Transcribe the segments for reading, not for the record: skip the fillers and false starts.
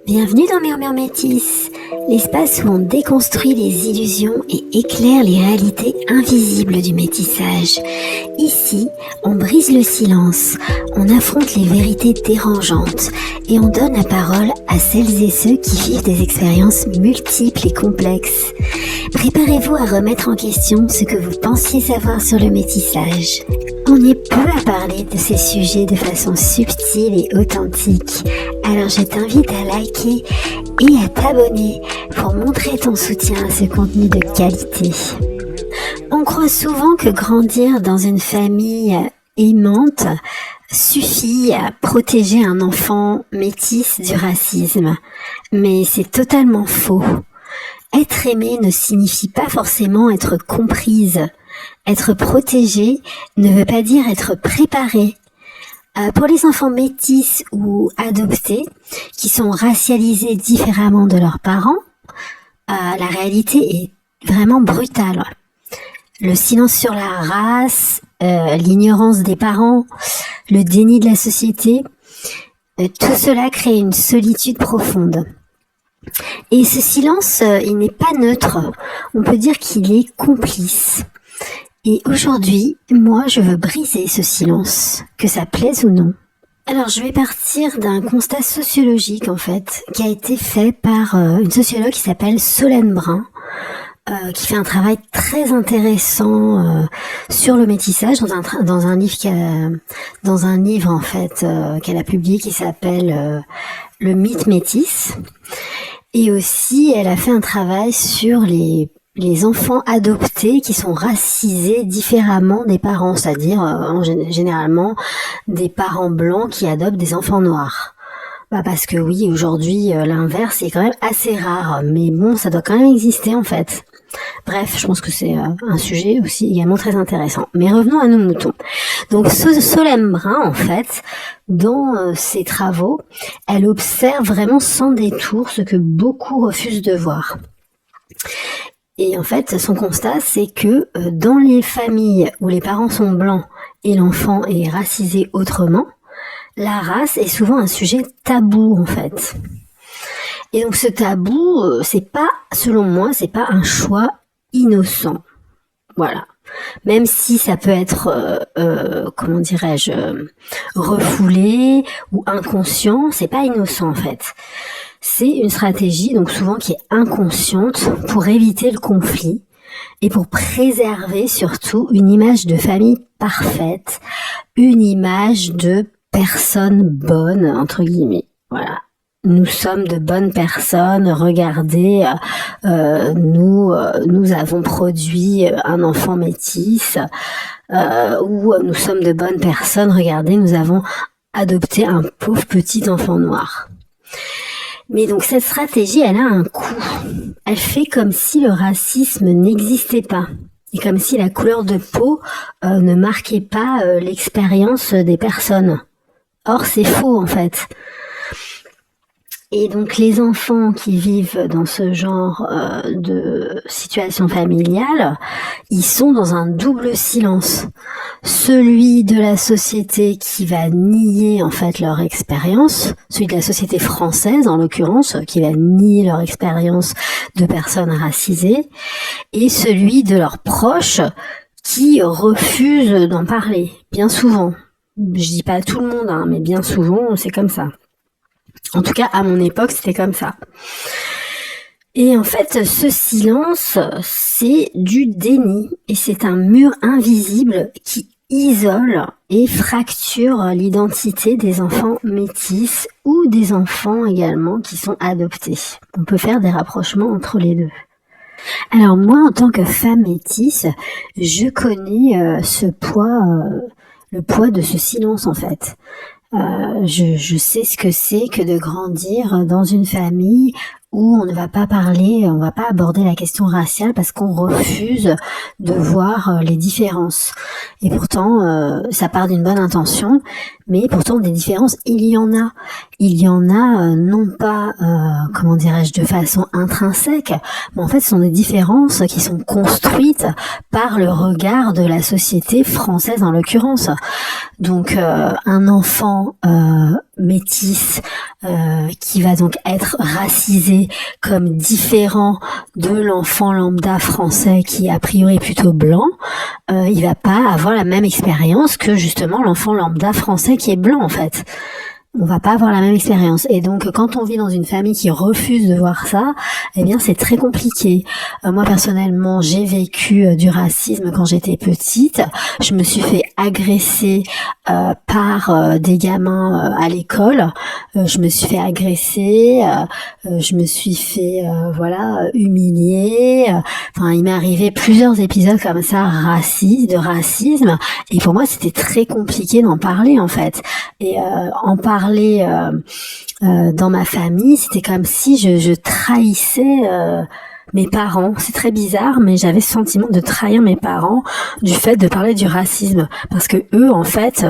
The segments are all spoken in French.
Bienvenue dans Murmure Métis, l'espace où on déconstruit les illusions et éclaire les réalités invisibles du métissage. Ici, on brise le silence, on affronte les vérités dérangeantes et on donne la parole à celles et ceux qui vivent des expériences multiples et complexes. Préparez-vous à remettre en question ce que vous pensiez savoir sur le métissage. On est peu à parler de ces sujets de façon subtile et authentique, alors je t'invite à liker et à t'abonner pour montrer ton soutien à ce contenu de qualité. On croit souvent que grandir dans une famille aimante suffit à protéger un enfant métis du racisme, mais c'est totalement faux. Être aimé ne signifie pas forcément être comprise. Être protégé ne veut pas dire être préparé. Pour les enfants métis ou adoptés qui sont racialisés différemment de leurs parents, la réalité est vraiment brutale. Le silence sur la race, l'ignorance des parents, le déni de la société, tout cela crée une solitude profonde. Et ce silence, il n'est pas neutre. On peut dire qu'il est complice. Et aujourd'hui, moi, je veux briser ce silence, que ça plaise ou non. Alors, je vais partir d'un constat sociologique, en fait, qui a été fait par une sociologue qui s'appelle Solène Brun, qui fait un travail très intéressant sur le métissage dans un livre en fait qu'elle a publié qui s'appelle Le mythe métis. Et aussi, elle a fait un travail sur les enfants adoptés qui sont racisés différemment des parents, c'est-à-dire généralement des parents blancs qui adoptent des enfants noirs. Parce que oui, aujourd'hui, l'inverse est quand même assez rare, mais bon, ça doit quand même exister en fait. Bref, je pense que c'est un sujet aussi également très intéressant. Mais revenons à nos moutons. Donc Solène Brun, en fait, dans ses travaux, elle observe vraiment sans détour ce que beaucoup refusent de voir. Et en fait, son constat, c'est que dans les familles où les parents sont blancs et l'enfant est racisé autrement, la race est souvent un sujet tabou, en fait. Et donc ce tabou, c'est pas, selon moi, c'est pas un choix innocent. Voilà. Même si ça peut être, comment dirais-je, refoulé ou inconscient, c'est pas innocent en fait. C'est une stratégie, donc souvent qui est inconsciente, pour éviter le conflit et pour préserver surtout une image de famille parfaite, une image de personne bonne, entre guillemets. Voilà. Nous sommes de bonnes personnes, regardez, nous avons produit un enfant métis, ou nous sommes de bonnes personnes, regardez, nous avons adopté un pauvre petit enfant noir. Mais donc cette stratégie, elle a un coût. Elle fait comme si le racisme n'existait pas. Et comme si la couleur de peau ne marquait pas l'expérience des personnes. Or, c'est faux en fait. Et donc les enfants qui vivent dans ce genre de situation familiale, ils sont dans un double silence. Celui de la société qui va nier en fait leur expérience, celui de la société française en l'occurrence, qui va nier leur expérience de personnes racisées, et celui de leurs proches qui refusent d'en parler, bien souvent. Je dis pas tout le monde, mais bien souvent c'est comme ça. En tout cas, à mon époque, c'était comme ça. Et en fait, ce silence, c'est du déni. Et c'est un mur invisible qui isole et fracture l'identité des enfants métis ou des enfants également qui sont adoptés. On peut faire des rapprochements entre les deux. Alors moi, en tant que femme métisse, je connais le poids de ce silence en fait. Je sais ce que c'est que de grandir dans une famille où on ne va pas parler, on ne va pas aborder la question raciale parce qu'on refuse de voir les différences. Et pourtant, ça part d'une bonne intention, mais pourtant des différences, il y en a. Il y en a non pas, comment dirais-je, de façon intrinsèque, mais en fait ce sont des différences qui sont construites par le regard de la société française en l'occurrence. Donc un enfant métis qui va donc être racisé comme différent de l'enfant lambda français qui a priori est plutôt blanc, il va pas avoir la même expérience que justement l'enfant lambda français qui est blanc en fait. On va pas avoir la même expérience. Et donc, quand on vit dans une famille qui refuse de voir ça, eh bien, c'est très compliqué. Moi, personnellement, j'ai vécu du racisme quand j'étais petite. Je me suis fait agresser par des gamins à l'école. Je me suis fait agresser. Je me suis fait, humilier. Enfin, il m'est arrivé plusieurs épisodes comme ça, de racisme. Et pour moi, c'était très compliqué d'en parler, en fait. Et en parler dans ma famille, c'était comme si je trahissais mes parents. C'est très bizarre, mais j'avais ce sentiment de trahir mes parents du fait de parler du racisme. Parce que eux, en fait,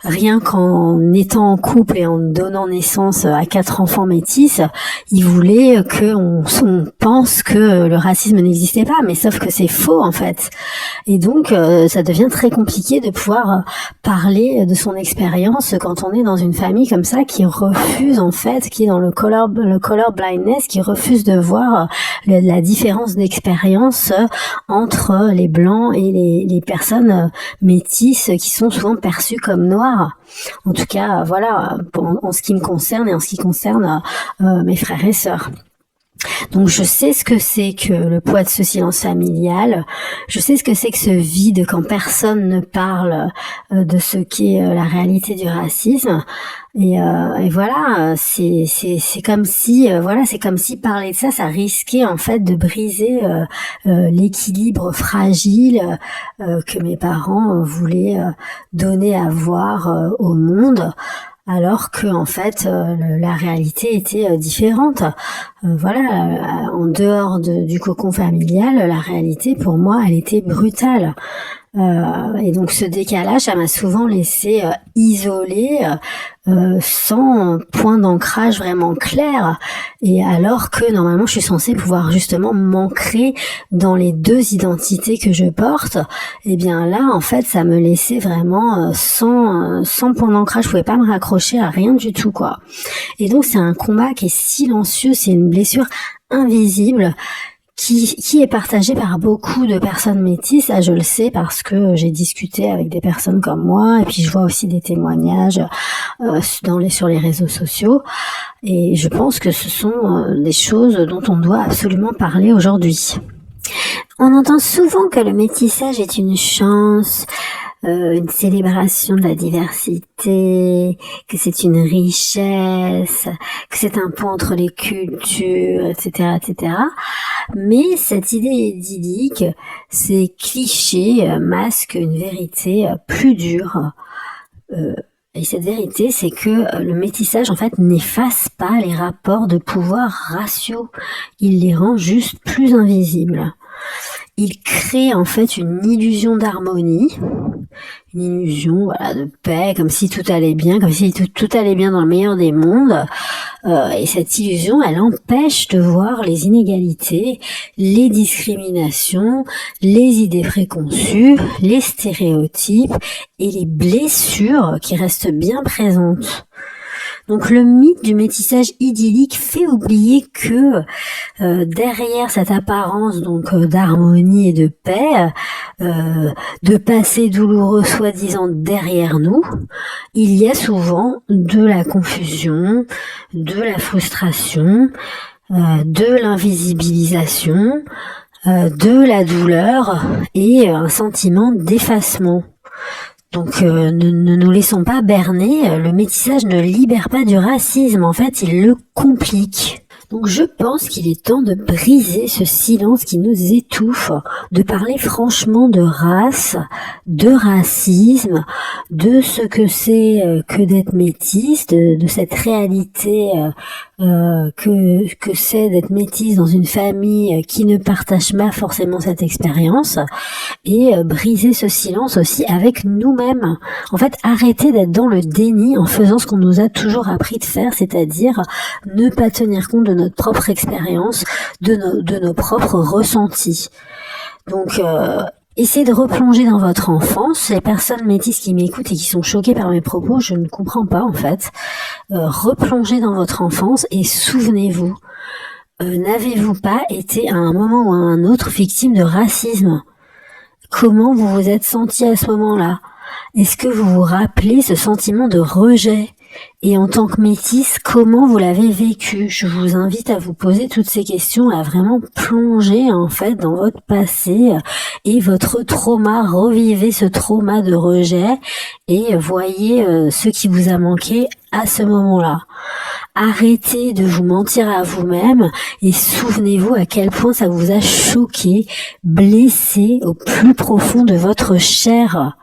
rien qu'en étant en couple et en donnant naissance à 4 enfants métis, ils voulaient qu'on pense que le racisme n'existait pas. Mais sauf que c'est faux, en fait. Et donc, ça devient très compliqué de pouvoir parler de son expérience quand on est dans une famille comme ça qui refuse, en fait, qui est dans le color blindness, qui refuse de voir la différence d'expérience entre les blancs et les personnes métisses qui sont souvent perçues comme noires. En tout cas, voilà, en ce qui me concerne et en ce qui concerne mes frères et sœurs. Donc je sais ce que c'est que le poids de ce silence familial, je sais ce que c'est que ce vide quand personne ne parle de ce qu'est la réalité du racisme. Et voilà, c'est comme si c'est comme si parler de ça risquait en fait de briser l'équilibre fragile que mes parents voulaient donner à voir au monde. Alors que en fait la réalité était différente. En dehors du cocon familial, la réalité pour moi elle était brutale. Et donc ce décalage, ça m'a souvent laissé isolée, sans point d'ancrage vraiment clair. Et alors que normalement je suis censée pouvoir justement m'ancrer dans les deux identités que je porte, et bien là en fait ça me laissait vraiment sans point d'ancrage. Je pouvais pas me raccrocher à rien du tout quoi. Et donc c'est un combat qui est silencieux, c'est une blessure invisible qui est partagé par beaucoup de personnes métisses. Ça, je le sais parce que j'ai discuté avec des personnes comme moi, et puis je vois aussi des témoignages sur les réseaux sociaux. Et je pense que ce sont des choses dont on doit absolument parler aujourd'hui. On entend souvent que le métissage est une chance, une célébration de la diversité, que c'est une richesse, que c'est un pont entre les cultures, etc., etc. Mais cette idée idyllique, ces clichés masquent une vérité plus dure. Et cette vérité, c'est que le métissage, en fait, n'efface pas les rapports de pouvoir raciaux. Il les rend juste plus invisibles. Il crée, en fait, une illusion d'harmonie, une illusion de paix, comme si tout allait bien, comme si tout allait bien dans le meilleur des mondes. Et cette illusion, elle empêche de voir les inégalités, les discriminations, les idées préconçues, les stéréotypes et les blessures qui restent bien présentes. Donc le mythe du métissage idyllique fait oublier que derrière cette apparence donc d'harmonie et de paix, de passé douloureux soi-disant derrière nous, il y a souvent de la confusion, de la frustration, de l'invisibilisation, de la douleur et un sentiment d'effacement. Donc ne nous laissons pas berner, le métissage ne libère pas du racisme, en fait il le complique. Donc je pense qu'il est temps de briser ce silence qui nous étouffe, de parler franchement de race, de racisme, de ce que c'est que d'être métisse, de cette réalité que c'est d'être métisse dans une famille qui ne partage pas forcément cette expérience, et briser ce silence aussi avec nous-mêmes. En fait, arrêter d'être dans le déni en faisant ce qu'on nous a toujours appris de faire, c'est-à-dire ne pas tenir compte de notre propre expérience, de nos propres ressentis. Donc, Essayez de replonger dans votre enfance. Les personnes métisses qui m'écoutent et qui sont choquées par mes propos, je ne comprends pas en fait. Replongez dans votre enfance et souvenez-vous, n'avez-vous pas été à un moment ou à un autre victime de racisme? Comment vous vous êtes senti à ce moment-là? Est-ce que vous vous rappelez ce sentiment de rejet? Et en tant que métisse, comment vous l'avez vécu? Je vous invite à vous poser toutes ces questions, à vraiment plonger en fait dans votre passé et votre trauma. Revivez ce trauma de rejet et voyez ce qui vous a manqué à ce moment-là. Arrêtez de vous mentir à vous-même et souvenez-vous à quel point ça vous a choqué, blessé au plus profond de votre chair.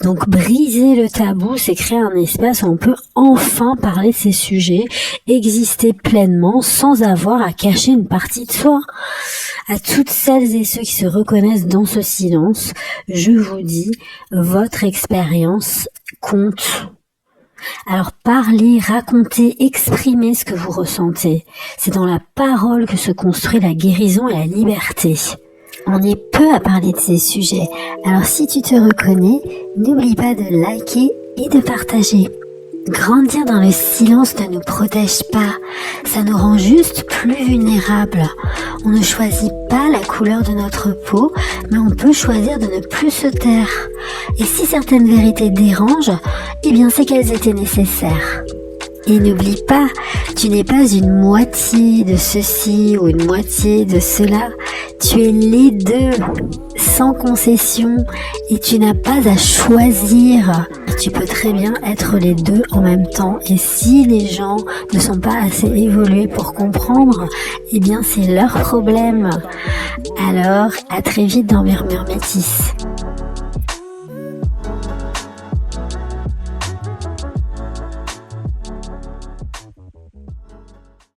Donc briser le tabou, c'est créer un espace où on peut enfin parler de ces sujets, exister pleinement sans avoir à cacher une partie de soi. À toutes celles et ceux qui se reconnaissent dans ce silence, je vous dis, votre expérience compte. Alors parlez, racontez, exprimez ce que vous ressentez. C'est dans la parole que se construit la guérison et la liberté. On est peu à parler de ces sujets, alors si tu te reconnais, n'oublie pas de liker et de partager. Grandir dans le silence ne nous protège pas, ça nous rend juste plus vulnérables. On ne choisit pas la couleur de notre peau, mais on peut choisir de ne plus se taire. Et si certaines vérités dérangent, eh bien c'est qu'elles étaient nécessaires. Et n'oublie pas, tu n'es pas une moitié de ceci ou une moitié de cela. Tu es les deux, sans concession, et tu n'as pas à choisir. Tu peux très bien être les deux en même temps. Et si les gens ne sont pas assez évolués pour comprendre, eh bien c'est leur problème. Alors, à très vite dans Murmure Métis.